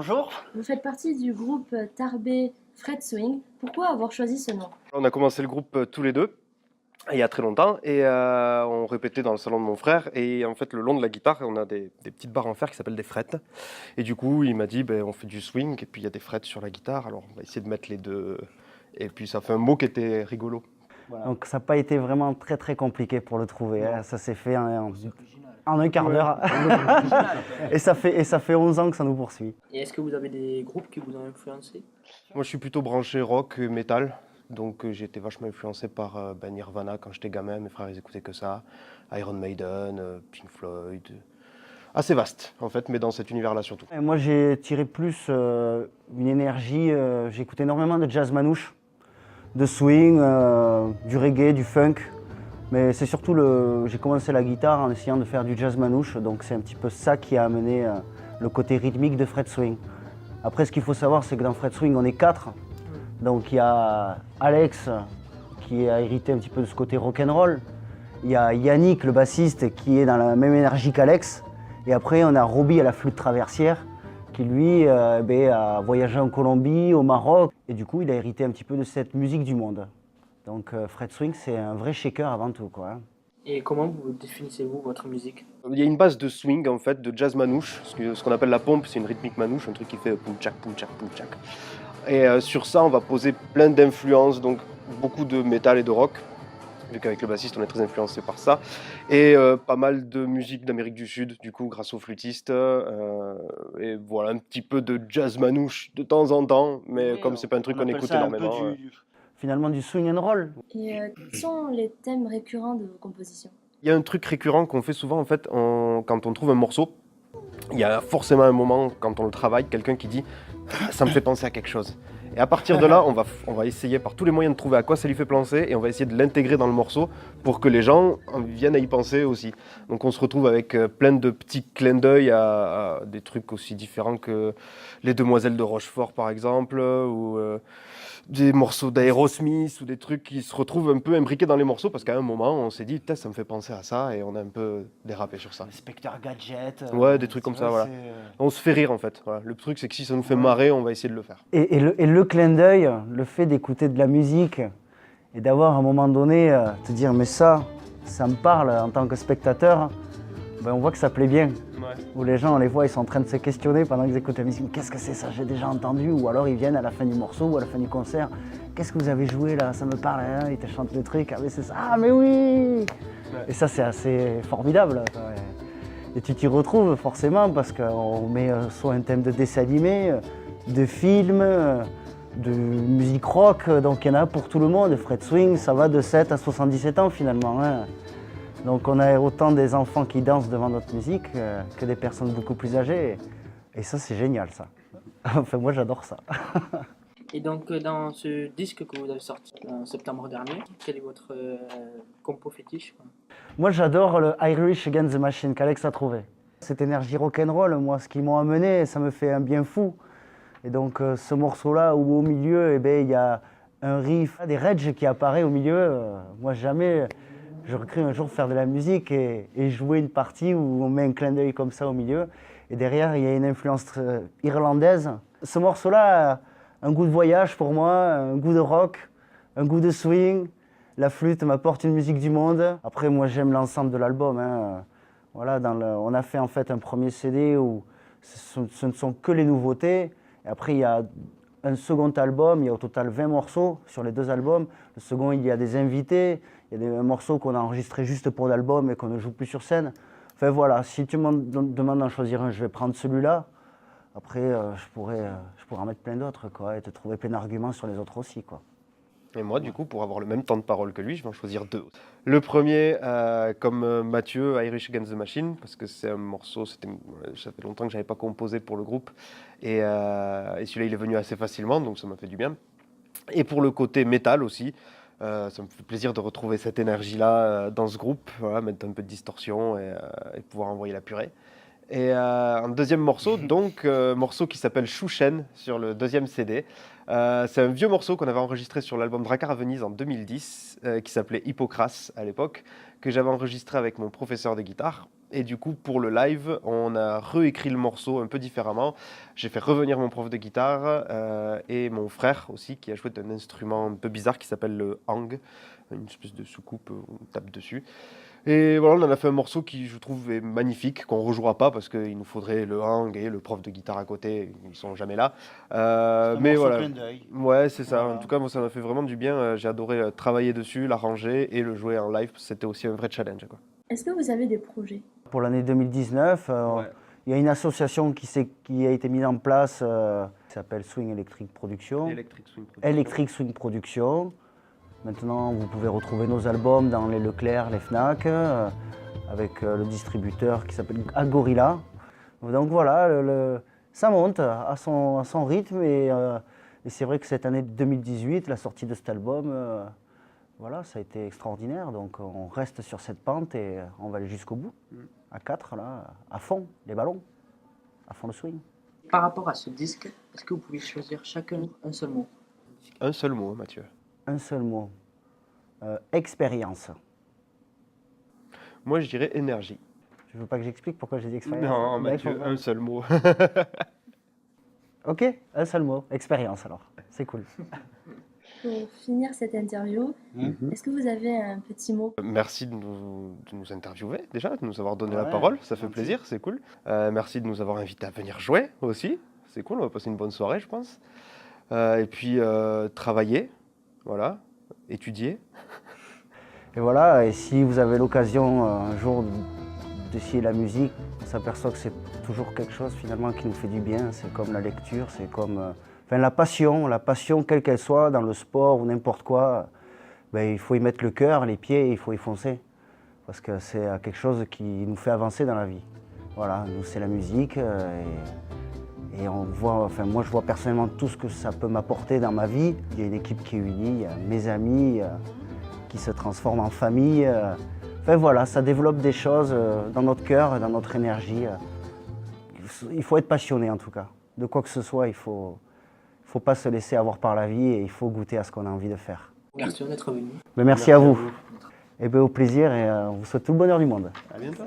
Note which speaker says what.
Speaker 1: Bonjour.
Speaker 2: Vous faites partie du groupe Tarbé Fred Swing. Pourquoi avoir choisi ce nom?
Speaker 3: On a commencé le groupe tous les deux, il y a très longtemps, et on répétait dans le salon de mon frère. Et en fait, le long de la guitare, on a des petites barres en fer qui s'appellent des frettes. Et du coup, il m'a dit, ben, on fait du swing, et puis il y a des frettes sur la guitare, alors on va essayer de mettre les deux. Et puis ça fait un mot qui était rigolo.
Speaker 1: Voilà. Donc ça n'a pas été vraiment très compliqué pour le trouver. Hein. Ça s'est fait en un quart d'heure. et ça fait 11 ans que ça nous poursuit.
Speaker 4: Et est-ce que vous avez des groupes qui vous ont influencé?
Speaker 3: Moi, je suis plutôt branché rock, métal. Donc j'ai été vachement influencé par Nirvana quand j'étais gamin. Mes frères, ils écoutaient que ça. Iron Maiden, Pink Floyd. Assez vaste, en fait, mais dans cet univers-là surtout.
Speaker 1: Et moi, j'ai tiré plus une énergie. J'écoute énormément de jazz manouche, de swing, du reggae, du funk. Mais c'est surtout j'ai commencé la guitare en essayant de faire du jazz manouche. Donc c'est un petit peu ça qui a amené le côté rythmique de Fred Swing. Après, ce qu'il faut savoir, c'est que dans Fred Swing, on est 4. Donc il y a Alex qui a hérité un petit peu de ce côté rock'n'roll. Il y a Yannick, le bassiste, qui est dans la même énergie qu'Alex. Et après, on a Robbie à la flûte traversière, qui lui a voyagé en Colombie, au Maroc. Et du coup, il a hérité un petit peu de cette musique du monde. Donc Fred Swing, c'est un vrai shaker avant tout, quoi.
Speaker 4: Et comment vous définissez-vous votre musique?
Speaker 3: Il y a une base de swing, en fait, de jazz manouche. Ce qu'on appelle la pompe, c'est une rythmique manouche, un truc qui fait poum tchak, poum tchak, poum tchak. Et sur ça, on va poser plein d'influences, donc beaucoup de métal et de rock, vu qu'avec le bassiste, on est très influencé par ça. Et pas mal de musique d'Amérique du Sud, du coup, grâce aux flûtistes. Et voilà, un petit peu de jazz manouche de temps en temps, mais comme c'est pas un truc qu'on écoute énormément.
Speaker 1: Finalement, du swing and roll.
Speaker 2: Et quels sont les thèmes récurrents de vos compositions?
Speaker 3: Il y a un truc récurrent qu'on fait souvent, en fait, quand on trouve un morceau. Il y a forcément un moment, quand on le travaille, quelqu'un qui dit « ça me fait penser à quelque chose ». Et à partir de là, on va essayer par tous les moyens de trouver à quoi ça lui fait penser et on va essayer de l'intégrer dans le morceau pour que les gens viennent à y penser aussi. Donc on se retrouve avec plein de petits clins d'œil à des trucs aussi différents que Les Demoiselles de Rochefort par exemple, ou des morceaux d'Aerosmith ou des trucs qui se retrouvent un peu imbriqués dans les morceaux parce qu'à un moment on s'est dit « ça me fait penser à ça » et on a un peu dérapé sur ça.
Speaker 1: Spectre Gadget.
Speaker 3: Ouais, des trucs comme ça, voilà. On se fait rire en fait. Voilà. Le truc c'est que si ça nous fait marrer, on va essayer de le faire.
Speaker 1: Et le clin d'œil, le fait d'écouter de la musique et d'avoir à un moment donné, te dire mais ça me parle en tant que spectateur, ben on voit que ça plaît bien. Ouais. Où les gens, on les voit, ils sont en train de se questionner pendant qu'ils écoutent la musique. Qu'est-ce que c'est ça? J'ai déjà entendu. Ou alors ils viennent à la fin du morceau ou à la fin du concert. Qu'est-ce que vous avez joué là? Ça me parle. Hein, ils te chantent le truc. Ah mais c'est ça. Ah mais oui. Ouais. Et ça c'est assez formidable. Et tu t'y retrouves forcément parce qu'on met soit un thème de dessin animé, de film, de musique rock. Donc il y en a pour tout le monde. Fred Swing, ça va de 7 à 77 ans finalement. Hein. Donc on a autant des enfants qui dansent devant notre musique que des personnes beaucoup plus âgées. Et ça, c'est génial, ça. Enfin, moi, j'adore ça.
Speaker 4: Et donc, dans ce disque que vous avez sorti en septembre dernier, quel est votre compo fétiche, quoi?
Speaker 1: Moi, j'adore le Irish Against the Machine qu'Alex a trouvé. Cette énergie rock'n'roll, moi, ce qu'ils m'ont amené, ça me fait un bien fou. Et donc, ce morceau-là, où au milieu, il y a un riff, des Rage qui apparaît au milieu. Moi, jamais... J'aurais cru un jour faire de la musique et jouer une partie où on met un clin d'œil comme ça au milieu. Et derrière, il y a une influence irlandaise. Ce morceau-là a un goût de voyage pour moi, un goût de rock, un goût de swing. La flûte m'apporte une musique du monde. Après, moi, j'aime l'ensemble de l'album. Hein. Voilà, on a fait en fait un premier CD où ce ne sont que les nouveautés. Et après, il y a un second album, il y a au total 20 morceaux sur les deux albums. Le second, il y a des invités. Il y a des morceaux qu'on a enregistrés juste pour l'album et qu'on ne joue plus sur scène. Enfin voilà, si tu me demandes d'en choisir un, je vais prendre celui-là. Après, je pourrais en mettre plein d'autres, quoi, et te trouver plein d'arguments sur les autres aussi, quoi.
Speaker 3: Et moi, du coup, pour avoir le même temps de parole que lui, je vais en choisir deux. Le premier, comme Mathieu, Irish Against the Machine, parce que c'est un morceau, ça fait longtemps que je n'avais pas composé pour le groupe. Et celui-là, il est venu assez facilement, donc ça m'a fait du bien. Et pour le côté métal aussi, ça me fait plaisir de retrouver cette énergie-là dans ce groupe, voilà, mettre un peu de distorsion et pouvoir envoyer la purée. Et un deuxième morceau, donc morceau qui s'appelle Chouchen sur le deuxième CD. C'est un vieux morceau qu'on avait enregistré sur l'album Drakkar à Venise en 2010, qui s'appelait Hippocrate à l'époque, que j'avais enregistré avec mon professeur de guitare. Et du coup, pour le live, on a réécrit le morceau un peu différemment. J'ai fait revenir mon prof de guitare et mon frère aussi, qui a joué d'un instrument un peu bizarre qui s'appelle le hang, une espèce de soucoupe où on tape dessus. Et voilà, on en a fait un morceau qui, je trouve, est magnifique, qu'on ne rejouera pas parce qu'il nous faudrait le hang et le prof de guitare à côté, ils sont jamais là. Mais voilà. Ouais, c'est ça.
Speaker 1: Voilà.
Speaker 3: En tout cas, moi, ça m'a fait vraiment du bien. J'ai adoré travailler dessus, l'arranger et le jouer en live. C'était aussi un vrai challenge, quoi.
Speaker 2: Est-ce que vous avez des projets?
Speaker 1: Pour l'année 2019, il y a une association qui a été mise en place qui s'appelle Swing Electric Production. Electric Swing Production. Maintenant, vous pouvez retrouver nos albums dans les Leclerc, les Fnac, avec le distributeur qui s'appelle Agorilla. Donc voilà, ça monte à son rythme et c'est vrai que cette année 2018, la sortie de cet album, voilà, ça a été extraordinaire. Donc on reste sur cette pente et on va aller jusqu'au bout, à 4 là, à fond, les ballons, à fond le swing.
Speaker 4: Par rapport à ce disque, est-ce que vous pouvez choisir chacun un seul mot?
Speaker 3: Un seul mot, Mathieu.
Speaker 1: Un seul mot, expérience.
Speaker 3: Moi, je dirais énergie.
Speaker 1: Tu veux pas que j'explique pourquoi j'ai dit expérience?
Speaker 3: Non,
Speaker 1: Ouais,
Speaker 3: Mathieu,
Speaker 1: faut-
Speaker 3: un seul mot.
Speaker 1: Ok, un seul mot, expérience alors, c'est cool.
Speaker 2: Pour finir cette interview, est-ce que vous avez un petit mot?
Speaker 3: Merci de nous interviewer déjà, de nous avoir donné la
Speaker 1: Ouais,
Speaker 3: parole, ça fait
Speaker 1: gentil.
Speaker 3: plaisir, c'est cool. Merci de nous avoir invités à venir jouer aussi, c'est cool, on va passer une bonne soirée je pense. Et puis travailler, voilà, étudier.
Speaker 1: Et voilà, et si vous avez l'occasion un jour d'essayer la musique, on s'aperçoit que c'est toujours quelque chose finalement qui nous fait du bien. C'est comme la lecture, c'est comme enfin, la passion quelle qu'elle soit, dans le sport ou n'importe quoi, ben, il faut y mettre le cœur, les pieds, et il faut y foncer. Parce que c'est quelque chose qui nous fait avancer dans la vie. Voilà, nous c'est la musique et on voit, enfin moi je vois personnellement tout ce que ça peut m'apporter dans ma vie. Il y a une équipe qui est unie, il y a mes amis qui se transforment en famille. Enfin voilà, ça développe des choses dans notre cœur, dans notre énergie. Il faut être passionné en tout cas. De quoi que ce soit, il ne faut pas se laisser avoir par la vie et il faut goûter à ce qu'on a envie de faire.
Speaker 4: Merci d'être venu.
Speaker 1: Mais merci à vous. Et bien, au plaisir et on vous souhaite tout le bonheur du monde.
Speaker 3: À bientôt.